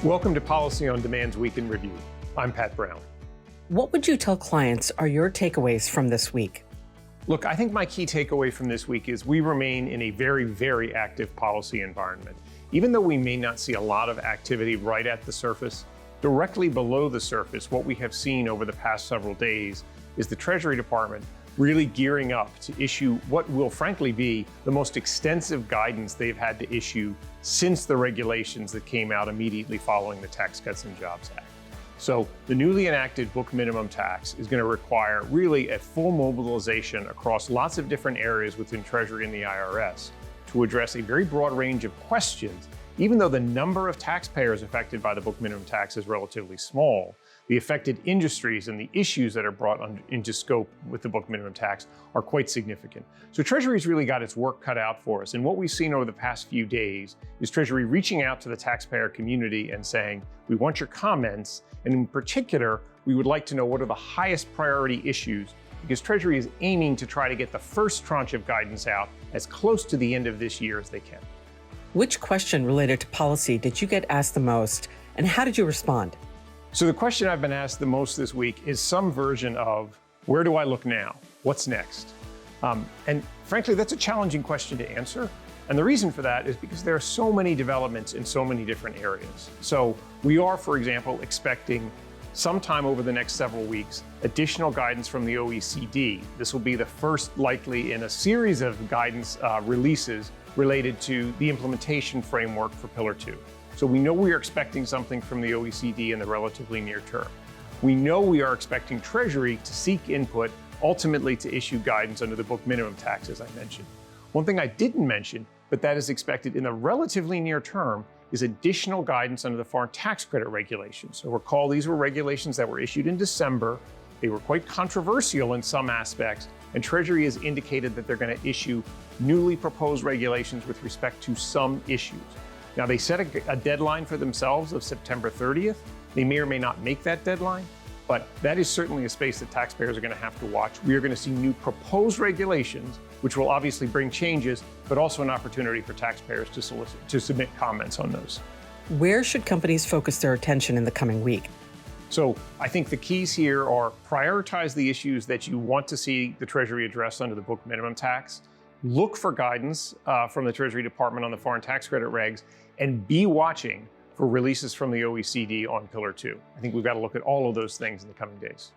Welcome to Policy on Demand's Week in Review. I'm Pat Brown. What would you tell clients are your takeaways from this week? Look, I think my key takeaway from this week is we remain in a very, very active policy environment. Even though we may not see a lot of activity right at the surface, directly below the surface, what we have seen over the past several days is the Treasury Department really gearing up to issue what will frankly be the most extensive guidance they've had to issue since the regulations that came out immediately following the Tax Cuts and Jobs Act. So the newly enacted book minimum tax is going to require really a full mobilization across lots of different areas within Treasury and the IRS to address a very broad range of questions. Even though the number of taxpayers affected by the book minimum tax is relatively small, the affected industries and the issues that are brought into scope with the book minimum tax are quite significant. So Treasury's really got its work cut out for us. And what we've seen over the past few days is Treasury reaching out to the taxpayer community and saying, we want your comments. And in particular, we would like to know what are the highest priority issues, because Treasury is aiming to try to get the first tranche of guidance out as close to the end of this year as they can. Which question related to policy did you get asked the most, and how did you respond? So the question I've been asked the most this week is some version of, where do I look now? What's next? And frankly, that's a challenging question to answer. And the reason for that is because there are so many developments in so many different areas. So we are, for example, expecting sometime over the next several weeks, additional guidance from the OECD. This will be the first likely in a series of guidance releases related to the implementation framework for Pillar 2. So we know we are expecting something from the OECD in the relatively near term. We know we are expecting Treasury to seek input, ultimately to issue guidance under the book minimum tax, as I mentioned. One thing I didn't mention, but that is expected in the relatively near term, is additional guidance under the foreign tax credit regulations. So recall, these were regulations that were issued in December. They were quite controversial in some aspects, and Treasury has indicated that they're going to issue newly proposed regulations with respect to some issues. Now, they set a deadline for themselves of September 30th. They may or may not make that deadline, but that is certainly a space that taxpayers are going to have to watch. We are going to see new proposed regulations, which will obviously bring changes, but also an opportunity for taxpayers to submit comments on those. Where should companies focus their attention in the coming week? So I think the keys here are prioritize the issues that you want to see the Treasury address under the book minimum tax. Look for guidance from the Treasury Department on the foreign tax credit regs, and be watching for releases from the OECD on Pillar 2. I think we've got to look at all of those things in the coming days.